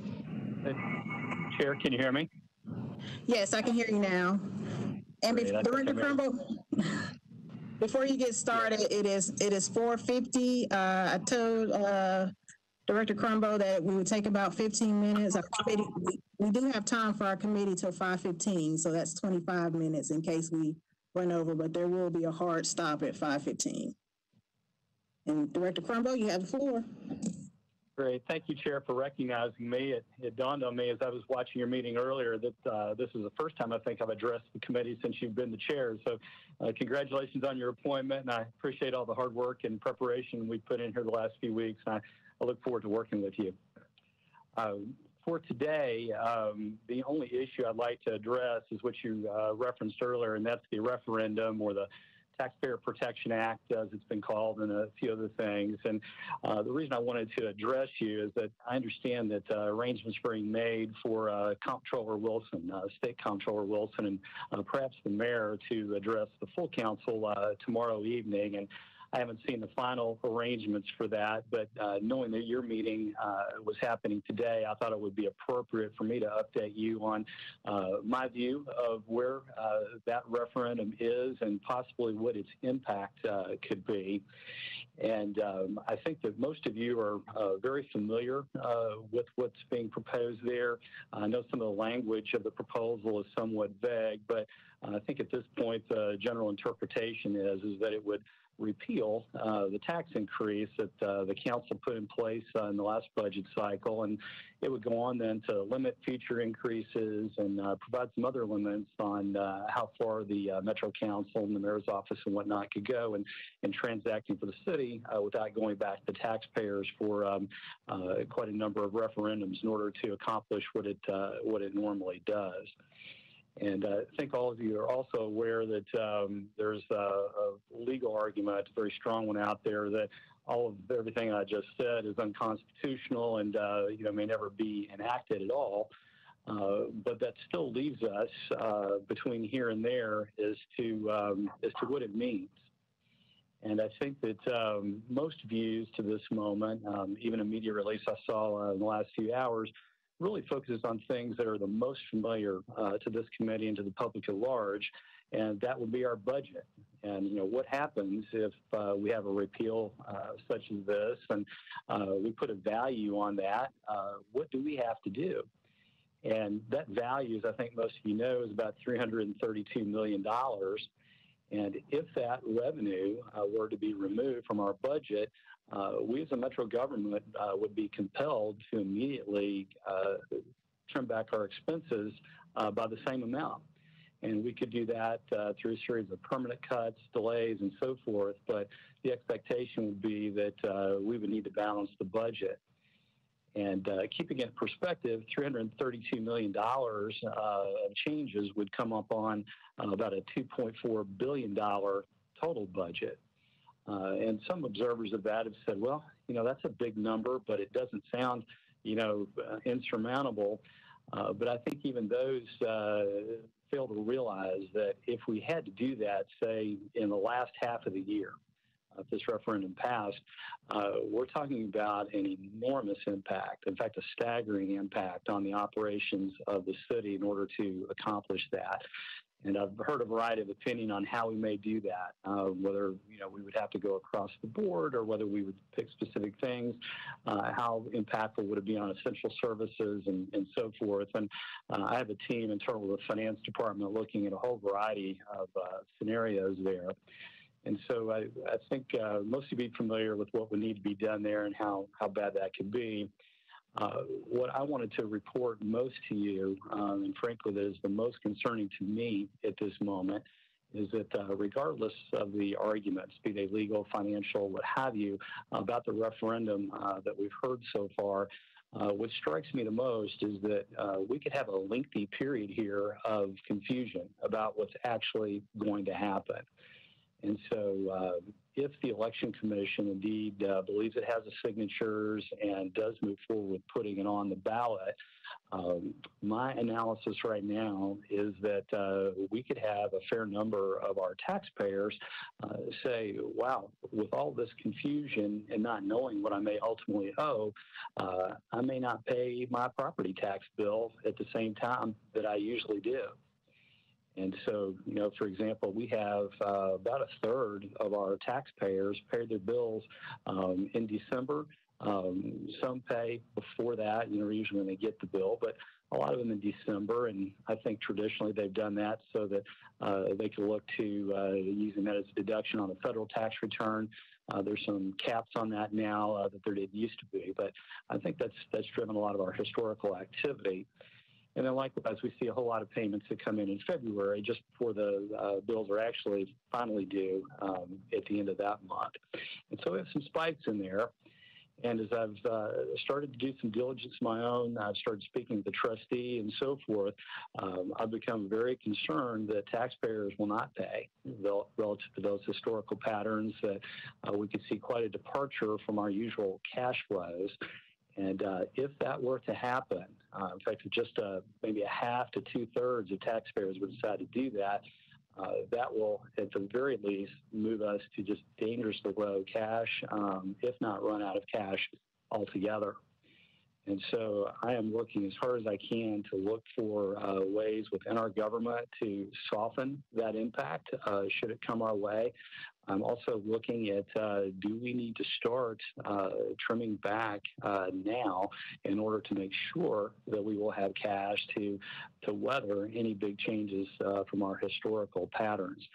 Chair, can you hear me? Yes, I can hear you now. And Director Crumbo, before you get started, it is 4:50. I told Director Crumbo that we would take about 15 minutes. Our committee, we do have time for our committee till 5:15, so that's 25 minutes in case we run over, but there will be a hard stop at 5:15. And Director Crumbo, you have the floor. Great. Thank you, Chair, for recognizing me. It dawned on me as I was watching your meeting earlier that this is the first time I think I've addressed the committee since you've been the chair. So congratulations on your appointment, and I appreciate all the hard work and preparation we've put in here the last few weeks. And I look forward to working with you. For today, the only issue I'd like to address is what you referenced earlier, and that's the referendum, or the Taxpayer Protection Act, as it's been called, and a few other things. And the reason I wanted to address you is that I understand that arrangements are being made for Comptroller Wilson, State Comptroller Wilson, and perhaps the mayor to address the full council tomorrow evening. And I haven't seen the final arrangements for that, but knowing that your meeting was happening today, I thought it would be appropriate for me to update you on my view of where that referendum is and possibly what its impact could be. And I think that most of you are very familiar with what's being proposed there. I know some of the language of the proposal is somewhat vague, but I think at this point the general interpretation is that it would repeal the tax increase that the council put in place in the last budget cycle, and it would go on then to limit future increases and provide some other limits on how far the Metro Council and the mayor's office and whatnot could go in transacting for the city without going back to taxpayers for quite a number of referendums in order to accomplish what it normally does. And I think all of you are also aware that there's a legal argument, a very strong one out there, that all of everything I just said is unconstitutional and may never be enacted at all. But that still leaves us between here and there as to what it means. And I think that most views to this moment, even a media release I saw in the last few hours, really focuses on things that are the most familiar to this committee and to the public at large, and that would be our budget. And what happens if we have a repeal such as this, and we put a value on that? What do we have to do? And that value, as I think most of you know, is about $332 million. And if that revenue were to be removed from our budget, we as a Metro government would be compelled to immediately trim back our expenses by the same amount. And we could do that through a series of permanent cuts, delays, and so forth. But the expectation would be that we would need to balance the budget. And keeping it in perspective, $332 million of changes would come up on about a $2.4 billion total budget. And some observers of that have said, well, that's a big number, but it doesn't sound, insurmountable. But I think even those fail to realize that if we had to do that, say, in the last half of the year, if this referendum passed, we're talking about an enormous impact, in fact, a staggering impact on the operations of the city in order to accomplish that. And I've heard a variety of opinion on how we may do that, whether we would have to go across the board or whether we would pick specific things, how impactful would it be on essential services and so forth. And I have a team internal to the finance department looking at a whole variety of scenarios there. And so I think most of you are familiar with what would need to be done there and how bad that could be. What I wanted to report most to you, and frankly that is the most concerning to me at this moment, is that regardless of the arguments, be they legal, financial, what have you, about the referendum that we've heard so far, what strikes me the most is that we could have a lengthy period here of confusion about what's actually going to happen. And so if the Election Commission indeed believes it has the signatures and does move forward with putting it on the ballot, my analysis right now is that we could have a fair number of our taxpayers say, wow, with all this confusion and not knowing what I may ultimately owe, I may not pay my property tax bill at the same time that I usually do. And so, for example, we have about a third of our taxpayers paid their bills in December. Some pay before that, usually when they get the bill, but a lot of them in December. And I think traditionally they've done that so that they can look to using that as a deduction on the federal tax return. There's some caps on that now that there didn't used to be, but I think that's driven a lot of our historical activity. And then likewise, we see a whole lot of payments that come in February just before the bills are actually finally due at the end of that month. And so we have some spikes in there. And as I've started to do some diligence of my own, I've started speaking to the trustee and so forth, I've become very concerned that taxpayers will not pay relative to those historical patterns, that we could see quite a departure from our usual cash flows. And if that were to happen, in fact, if just maybe a half to 2/3 of taxpayers would decide to do that, that will, at the very least, move us to just dangerously low cash, if not run out of cash altogether. And so I am working as hard as I can to look for ways within our government to soften that impact should it come our way. I'm also looking at do we need to start trimming back now in order to make sure that we will have cash to weather any big changes from our historical patterns.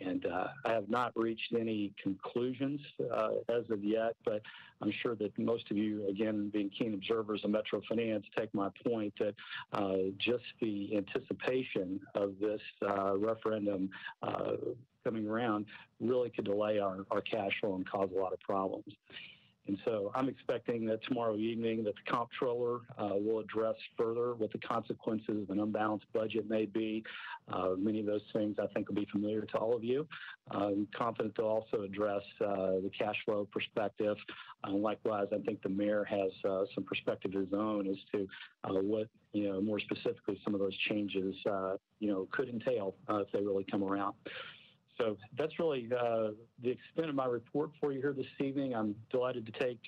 And I have not reached any conclusions as of yet, but I'm sure that most of you, again, being keen observers of Metro Finance, take my point that just the anticipation of this referendum coming around really could delay our cash flow and cause a lot of problems. And so I'm expecting that tomorrow evening that the comptroller will address further what the consequences of an unbalanced budget may be. Many of those things I think will be familiar to all of you. I'm confident they'll also address the cash flow perspective. Likewise, I think the mayor has some perspective of his own as to what, more specifically, some of those changes, could entail if they really come around. So that's really the extent of my report for you here this evening. I'm delighted to take,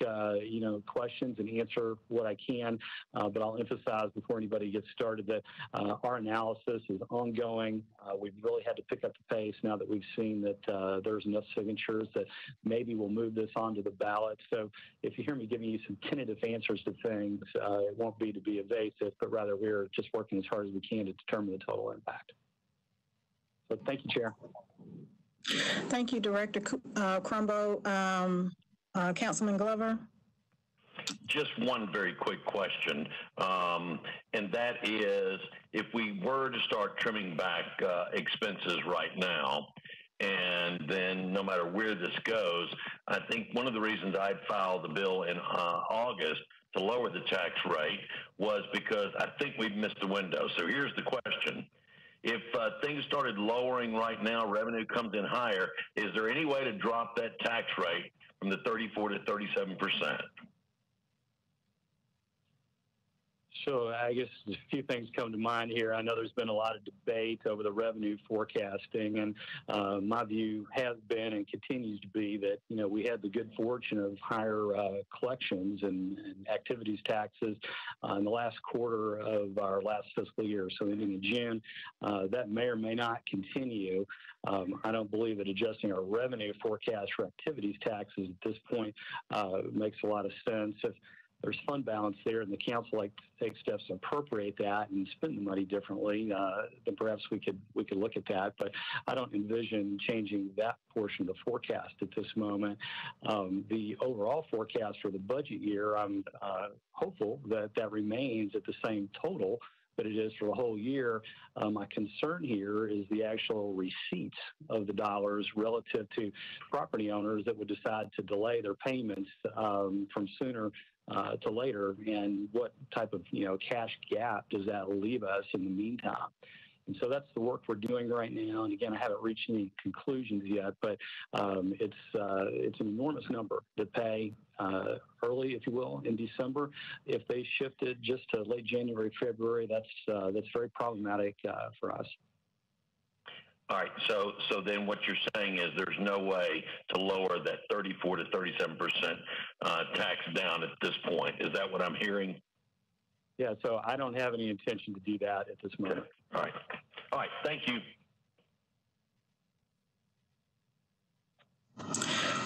questions and answer what I can, but I'll emphasize before anybody gets started that our analysis is ongoing. We've really had to pick up the pace now that we've seen that there's enough signatures that maybe we'll move this onto the ballot. So if you hear me giving you some tentative answers to things, it won't be to be evasive, but rather we're just working as hard as we can to determine the total impact. So thank you, Chair. Thank you, Director Crumbo. Councilman Glover? Just one very quick question, and that is, if we were to start trimming back expenses right now, and then no matter where this goes, I think one of the reasons I filed the bill in August to lower the tax rate was because I think we've missed the window. So here's the question. If things started lowering right now, revenue comes in higher, is there any way to drop that tax rate from the 34 to 37%? So I guess a few things come to mind here. I know there's been a lot of debate over the revenue forecasting, and my view has been and continues to be that, we had the good fortune of higher collections and activities taxes in the last quarter of our last fiscal year. So ending in June, that may or may not continue. I don't believe that adjusting our revenue forecast for activities taxes at this point makes a lot of sense. If there's fund balance there and the council like to take steps to appropriate that and spend the money differently, then perhaps we could look at that. But I don't envision changing that portion of the forecast at this moment. The overall forecast for the budget year, I'm hopeful that remains at the same total but it is for the whole year. My concern here is the actual receipts of the dollars relative to property owners that would decide to delay their payments from sooner to later, and what type of cash gap does that leave us in the meantime? And so that's the work we're doing right now. And again, I haven't reached any conclusions yet, but it's an enormous number to pay early, if you will, in December. If they shifted just to late January, February, that's very problematic for us. All right. So then what you're saying is there's no way to lower that 34 to 37% tax down at this point. Is that what I'm hearing? Yeah, so I don't have any intention to do that at this moment. All right. All right, thank you.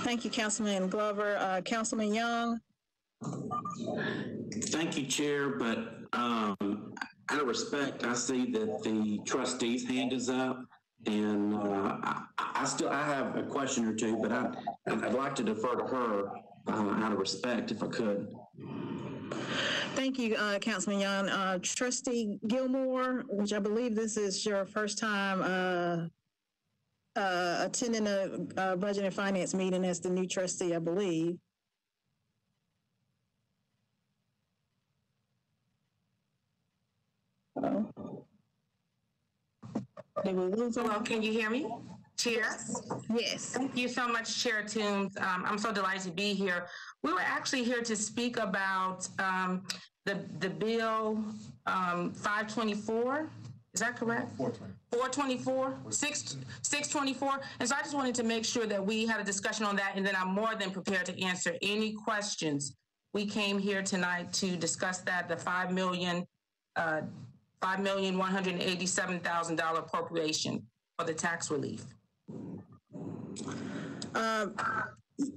Thank you, Councilman Glover. Councilman Young. Thank you, Chair, but out of respect, I see that the trustee's hand is up, and I have a question or two, but I'd like to defer to her out of respect, if I could. Thank you, Councilman Young. Trustee Gilmore, which I believe this is your first time attending a budget and finance meeting as the new trustee, I believe. Hello, can you hear me? Chair? Yes. Thank you so much, Chair Toombs. I'm so delighted to be here. We were actually here to speak about the bill 524. Is that correct? 424, 624. And so I just wanted to make sure that we had a discussion on that, and then I'm more than prepared to answer any questions. We came here tonight to discuss that, the $5,187,000 appropriation for the tax relief.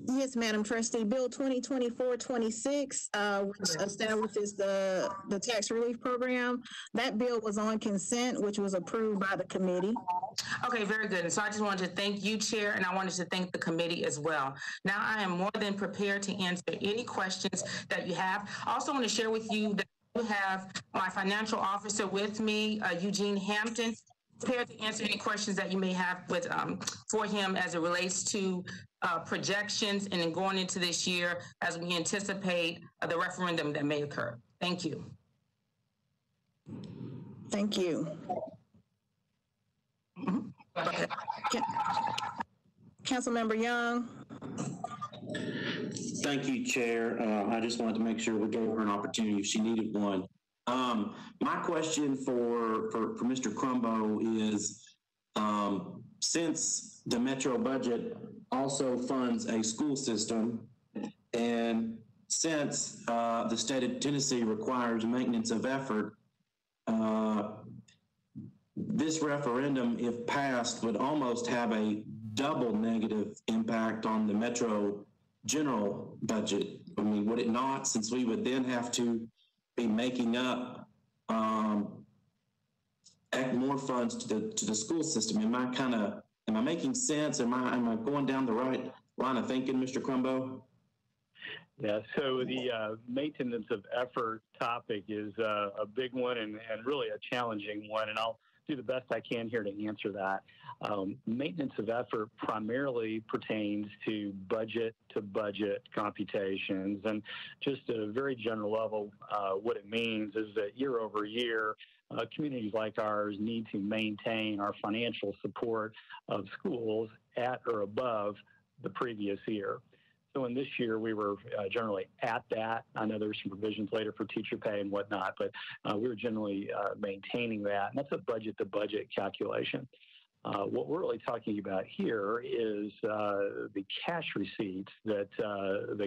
Yes, Madam Trustee. Bill 2024-26, which establishes the tax relief program. That bill was on consent, which was approved by the committee. Okay, very good. And so I just wanted to thank you, Chair, and I wanted to thank the committee as well. Now I am more than prepared to answer any questions that you have. I also want to share with you that I have my financial officer with me, Eugene Hampton, prepared to answer any questions that you may have with for him as it relates to projections and then going into this year as we anticipate the referendum that may occur. Thank you. Thank you. Councilmember Young. Thank you, Chair. I just wanted to make sure we gave her an opportunity if she needed one. My question for Mr. Crumbo is, since the Metro budget also funds a school system, and since the state of Tennessee requires maintenance of effort, this referendum, if passed, would almost have a double negative impact on the Metro general budget. I mean, would it not, since we would then have to be making up more funds to the school system? Am I making sense? Am I going down the right line of thinking, Mr. Crumbo? Yeah, so the maintenance of effort topic is a big one and really a challenging one, and I'll do the best I can here to answer that. Maintenance of effort primarily pertains to budget computations, and just at a very general level, what it means is that year over year, communities like ours need to maintain our financial support of schools at or above the previous year. So in this year, we were generally at that. I know there's some provisions later for teacher pay and whatnot, but we were generally maintaining that. And that's a budget-to-budget calculation. What we're really talking about here is the cash receipts that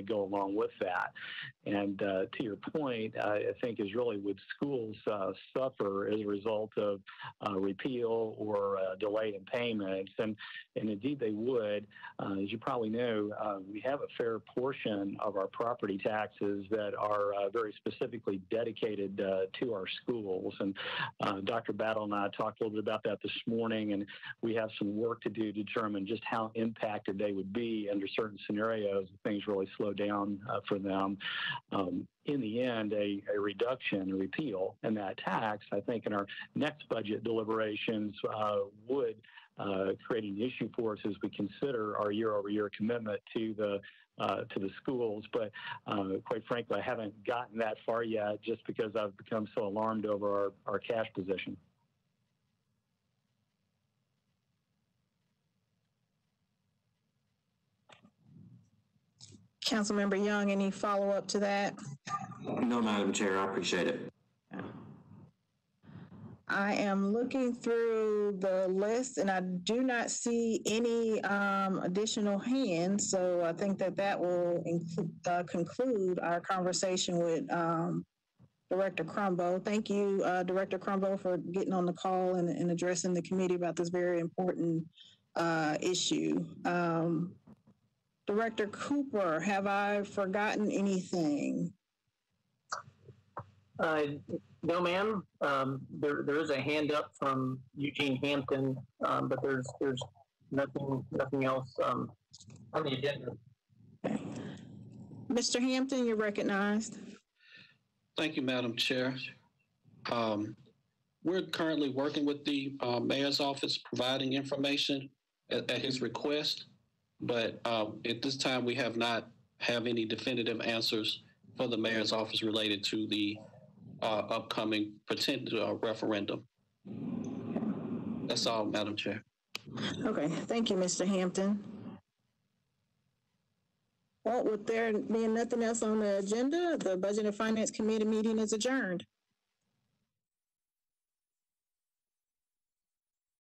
go along with that. And to your point, I think is really would schools suffer as a result of repeal or delay in payments? And indeed they would. As you probably know, we have a fair portion of our property taxes that are very specifically dedicated to our schools. And Dr. Battle and I talked a little bit about that this morning, and we have some work to do to determine just how impacted they would be under certain scenarios if things really slow down for them. In the end, a reduction, a repeal in that tax, I think in our next budget deliberations would create an issue for us as we consider our year-over-year commitment to the schools. But quite frankly, I haven't gotten that far yet just because I've become so alarmed over our cash position. Councilmember Young, any follow-up to that? No, Madam Chair, I appreciate it. I am looking through the list and I do not see any additional hands. So I think that will conclude our conversation with Director Crumbo. Thank you, Director Crumbo, for getting on the call and addressing the committee about this very important issue. Director Cooper, have I forgotten anything? No, ma'am. There is a hand up from Eugene Hampton, but there's nothing else on the agenda. Okay. Mr. Hampton, you're recognized. Thank you, Madam Chair. We're currently working with the mayor's office, providing information at his request, but at this time we have not have any definitive answers for the mayor's office related to the upcoming potential referendum. That's all, Madam Chair. Okay, thank you, Mr. Hampton. Well, with there being nothing else on the agenda, the Budget and Finance Committee meeting is adjourned.